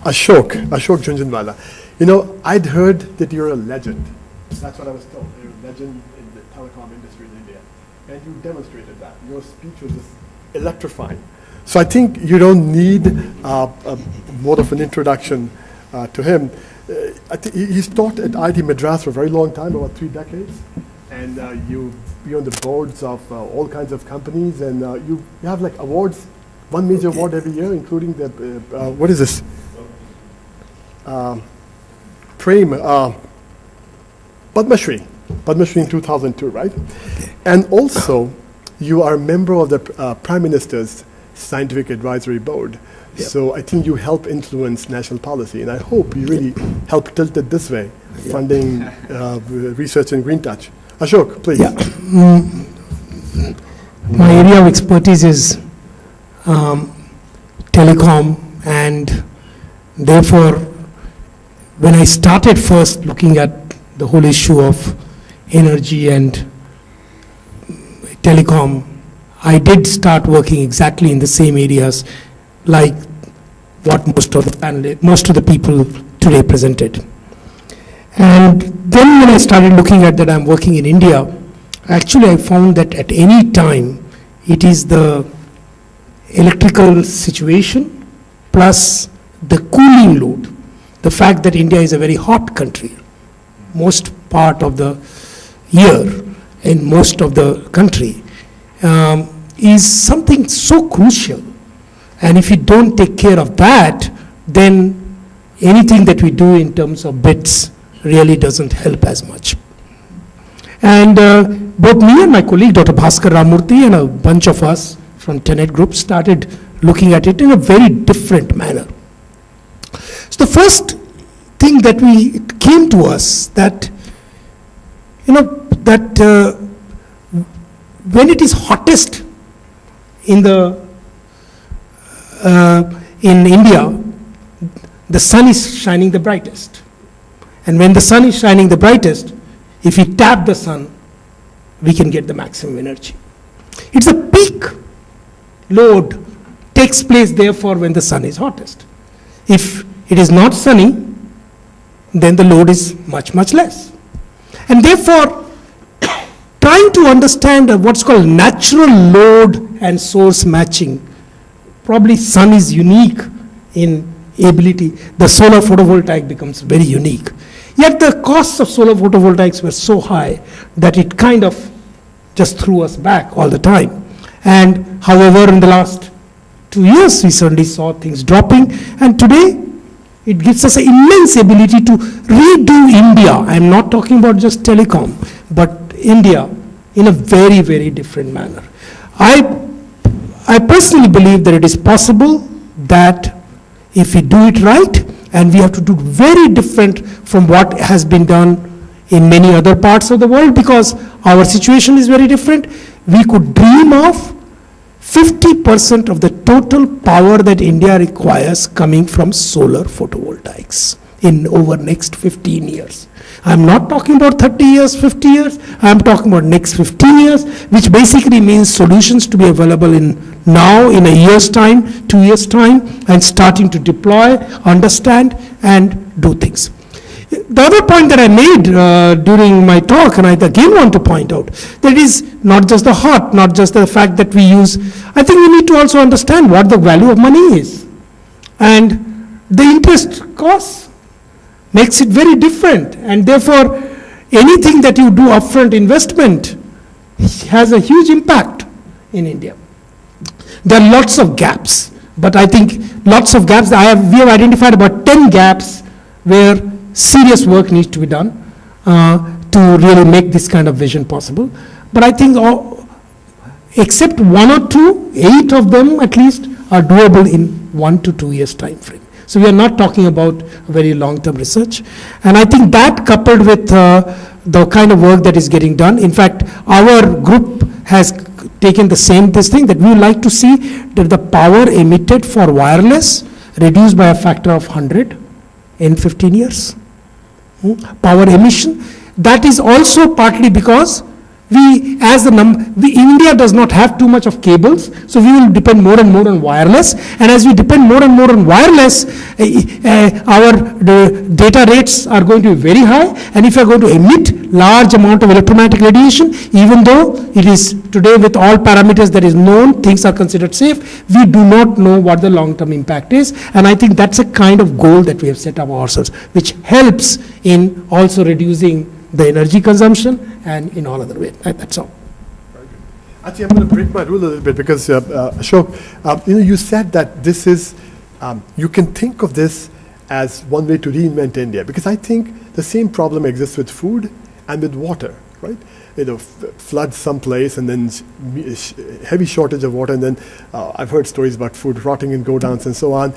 Ashok Jhunjhunwala. You know, I'd heard that you're a legend. That's what I was told. You're a legend in the telecom industry in India. And you demonstrated that. Your speech was just electrifying. So I think you don't need more of an introduction to him. I think he's taught at IIT Madras for a very long time, about 3 decades. And you be on the boards of all kinds of companies. And you have like awards, one major award every year, including the, what is this? Padma Shri in 2002, right? And also, you are a member of the Prime Minister's Scientific Advisory Board. Yep. So I think you help influence national policy, and I hope you really help tilt it this way, funding research in GreenTouch. Ashok, please. Yeah. My area of expertise is telecom, and therefore, when I started first looking at the whole issue of energy and telecom, I did start working exactly in the same areas like what most of the people today presented. And then when I started looking at that I'm working in India, actually I found that at any time it is the electrical situation plus the cooling load. The fact that India is a very hot country, most part of the year in most of the country, is something so crucial. And if you don't take care of that, then anything that we do in terms of bits really doesn't help as much. And both me and my colleague, Dr. Bhaskar Ramurthy, and a bunch of us from Tenet Group started looking at it in a very different manner. So the first thing that it came to us that, when it is hottest in India, the sun is shining the brightest. And when the sun is shining the brightest, if we tap the sun, we can get the maximum energy. It's a peak load takes place therefore when the sun is hottest. If it is not sunny, then the load is much, much less. And therefore, trying to understand what's called natural load and source matching, probably sun is unique in ability. The solar photovoltaic becomes very unique. Yet the costs of solar photovoltaics were so high that it kind of just threw us back all the time. And however, in the last 2 years, we certainly saw things dropping. And today, it gives us an immense ability to redo India. I'm not talking about just telecom, but India in a very, very different manner. I personally believe that it is possible that if we do it right, and we have to do very different from what has been done in many other parts of the world, because our situation is very different, we could dream of 50% of the total power that India requires coming from solar photovoltaics in over next 15 years. I'm not talking about 30 years, 50 years, I'm talking about next 15 years, which basically means solutions to be available now, in a year's time, 2 years' time, and starting to deploy, understand, and do things. The other point that I made during my talk, and I again want to point out, that it is not just the hot, not just the fact that we use, I think we need to also understand what the value of money is. And the interest cost makes it very different. And therefore, anything that you do upfront investment has a huge impact in India. There are lots of gaps, but I think lots of gaps, we have identified about 10 gaps where serious work needs to be done to really make this kind of vision possible. But I think except 1 or 2, 8 of them at least are doable in 1 to 2 years time frame. So we are not talking about very long-term research. And I think that coupled with the kind of work that is getting done, in fact, our group has taken the same thing that we would like to see that the power emitted for wireless reduced by a factor of 100 in 15 years. Power emission. That is also partly because India does not have too much of cables, so we will depend more and more on wireless. And as we depend more and more on wireless, the data rates are going to be very high. And if you are going to emit large amount of electromagnetic radiation, even though it is today with all parameters that is known, things are considered safe, we do not know what the long-term impact is. And I think that's a kind of goal that we have set up ourselves, which helps in also reducing the energy consumption and in all other ways. That's all. Actually, I'm going to break my rule a little bit because, Ashok, you said that this is, you can think of this as one way to reinvent India, because I think the same problem exists with food and with water, right? Floods someplace and then heavy shortage of water, and then I've heard stories about food rotting in go-downs and so on.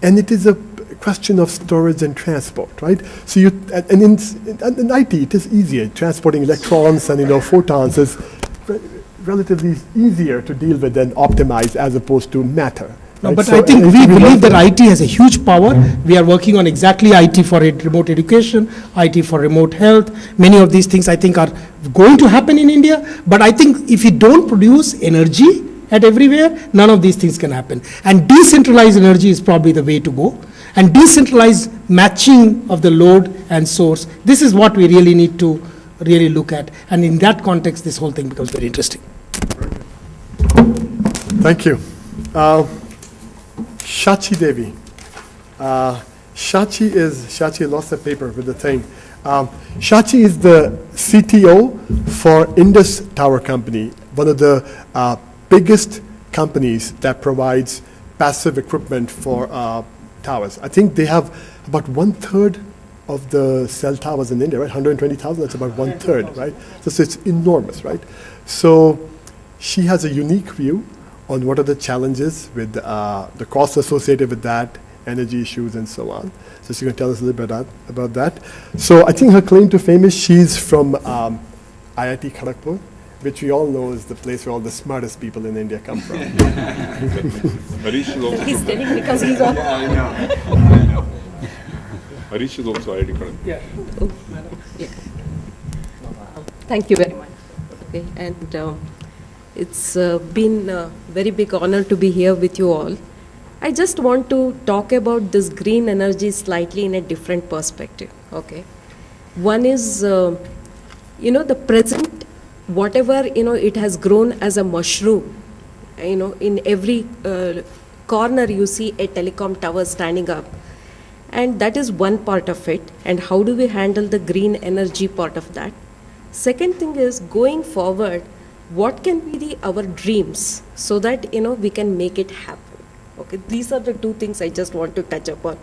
And it is a question of storage and transport, right? So in IT, it is easier. Transporting electrons and photons is relatively easier to deal with and optimize as opposed to matter. No, right? but So I think we believe that also- IT has a huge power. We are working on exactly IT for remote education, IT for remote health. Many of these things I think are going to happen in India. But I think if we don't produce energy at everywhere, none of these things can happen. And decentralized energy is probably the way to go. And decentralized matching of the load and source, this is what we really need to really look at. And in that context, this whole thing becomes very interesting. Thank you. Shachi Devi. Shachi lost the paper with the thing. Shachi is the CTO for Indus Tower Company, one of the biggest companies that provides passive equipment for towers. I think they have about 1/3 of the cell towers in India, right? 120,000, that's about 1/3, right? So it's enormous, right? So she has a unique view on what are the challenges with the costs associated with that, energy issues and so on. So she's going to tell us a little bit about that. So I think her claim to fame is she's from IIT Kharagpur, which we all know is the place where all the smartest people in India come from. Harish is also He's from telling because he's on. I know. Harish is also IIT Kharagpur. Yeah. Oh, yeah. Thank you very much. Okay, and it's been a very big honor to be here with you all. I just want to talk about this green energy slightly in a different perspective. Okay, one is the present, whatever it has grown as a mushroom. In every corner you see a telecom tower standing up. And that is one part of it. And how do we handle the green energy part of that? Second thing is, going forward, what can be our dreams so that we can make it happen? Okay, these are the two things I just want to touch upon.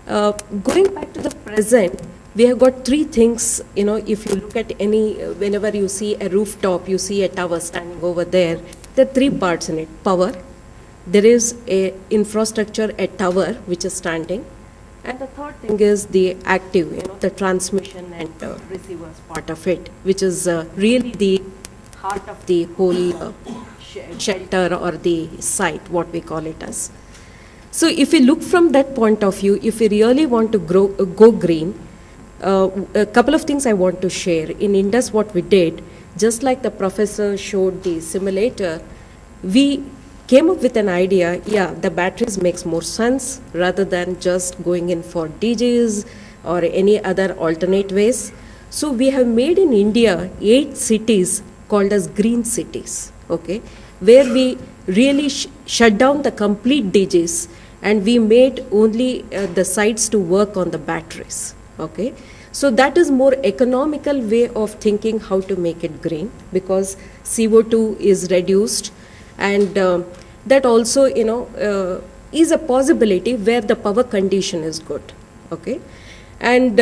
Going back to the present, we have got three things. If you look at whenever you see a rooftop, you see a tower standing over there. There are three parts in it: power. There is a infrastructure, a tower which is standing. And the third thing is the active, the transmission and receivers part of it, which is really the heart of the whole shelter or the site, what we call it as. So if we look from that point of view, if we really want to go green, a couple of things I want to share. In Indus, what we did, just like the professor showed the simulator, we came up with an idea, the batteries makes more sense rather than just going in for DJs or any other alternate ways. So we have made in India 8 cities called as green cities, okay, where we really shut down the complete DJs and we made only the sites to work on the batteries, okay. So that is more economical way of thinking how to make it green, because CO2 is reduced, and that also is a possibility where the power condition is good, okay. And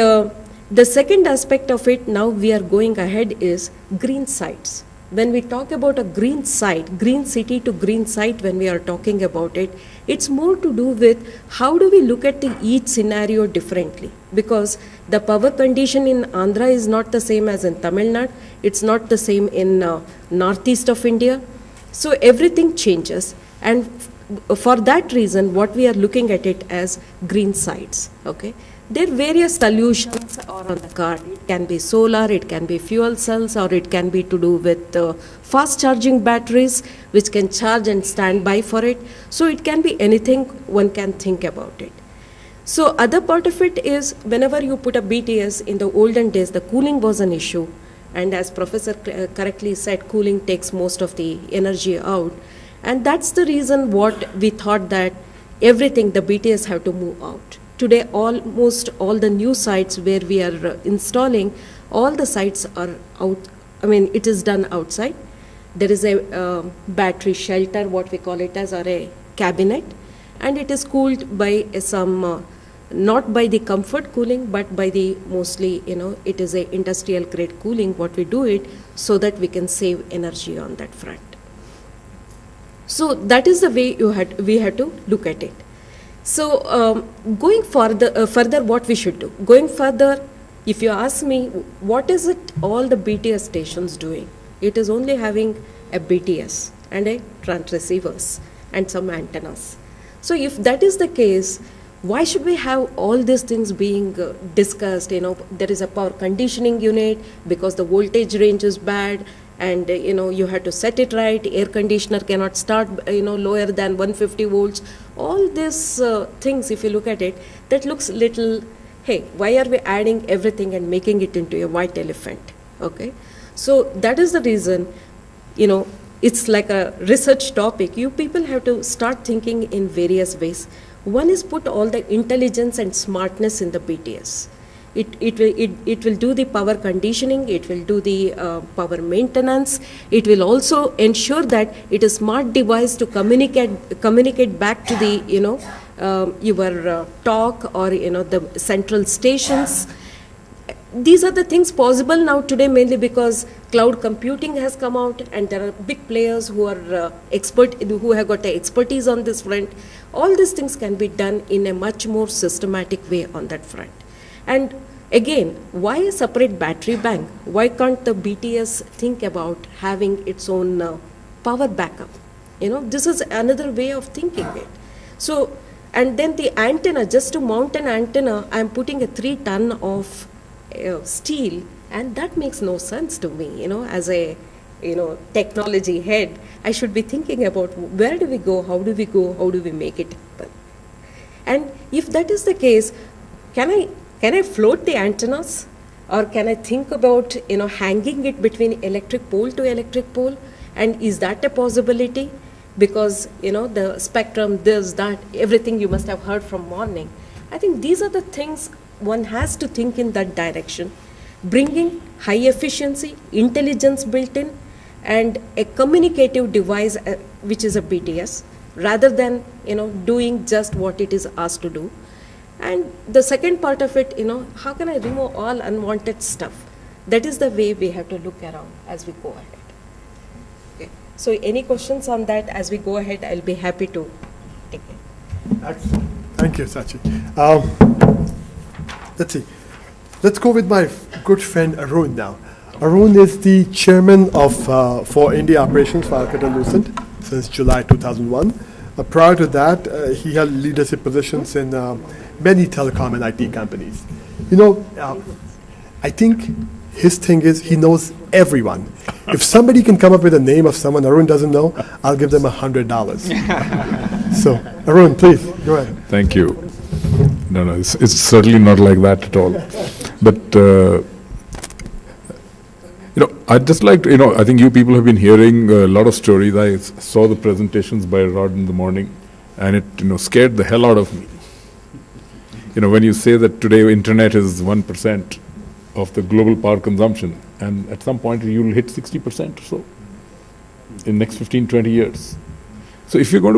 the second aspect of it now we are going ahead is green sites. When we talk about a green site, green city to green site, when we are talking about it, it's more to do with how do we look at each scenario differently, because the power condition in Andhra is not the same as in Tamil Nadu, it's not the same in northeast of India. So everything changes, and for that reason, what we are looking at it as green sites, okay? There are various solutions are on the card. It can be solar, it can be fuel cells, or it can be to do with fast charging batteries, which can charge and stand by for it. So it can be anything one can think about it. So other part of it is, whenever you put a BTS, in the olden days, the cooling was an issue. And as Professor correctly said, cooling takes most of the energy out. And that's the reason what we thought that everything, the BTS have to move out. Today, almost all the new sites where we are installing, all the sites are out, I mean, it is done outside. There is a battery shelter, what we call it as, or a cabinet, and it is cooled by some, not by the comfort cooling, but by the mostly, it is a industrial grade cooling, what we do it, so that we can save energy on that front. So that is the way we had to look at it. So going further, what we should do? Going further, if you ask me, what is it all the BTS stations doing? It is only having a BTS and a receivers and some antennas. So if that is the case, why should we have all these things being discussed? There is a power conditioning unit because the voltage range is bad, and you have to set it right. Air conditioner cannot start lower than 150 volts. All these things, if you look at it, that looks little, hey, why are we adding everything and making it into a white elephant? Okay, so that is the reason, it's like a research topic. You people have to start thinking in various ways. One is put all the intelligence and smartness in the BTS. It will do the power conditioning, it will do the power maintenance, it will also ensure that it is smart device to communicate back to the, your talk or, the central stations. These are the things possible now today, mainly because cloud computing has come out, and there are big players who are who have got the expertise on this front. All these things can be done in a much more systematic way on that front. And again, why a separate battery bank? Why can't the BTS think about having its own power backup? This is another way of thinking it. So, and then the antenna, just to mount an antenna, I'm putting a 3 ton of steel, and that makes no sense to me. As a technology head, I should be thinking about where do we go, how do we make it happen? And if that is the case, can I float the antennas, or can I think about hanging it between electric pole to electric pole? And is that a possibility? Because the spectrum, this, that, everything you must have heard from morning. I think these are the things one has to think in that direction, bringing high efficiency, intelligence built in, and a communicative device which is a BTS, rather than doing just what it is asked to do. And the second part of it, how can I remove all unwanted stuff? That is the way we have to look around as we go ahead. Okay. So any questions on that as we go ahead, I'll be happy to take it. Excellent. Thank you, Sachi. Let's see. Let's go with my good friend Arun now. Arun is the chairman of for India operations for Alcatel-Lucent since July 2001. Prior to that, he held leadership positions in many telecom and IT companies. I think his thing is he knows everyone. If somebody can come up with a name of someone Arun doesn't know, I'll give them $100. So, Arun, please, go ahead. Thank you. No, it's certainly not like that at all. But, I'd just like to, I think you people have been hearing a lot of stories. I saw the presentations by Rod in the morning, and it, scared the hell out of me. When you say that today internet is 1% of the global power consumption, and at some point you'll hit 60% or so in next 15, 20 years. So if you're going to be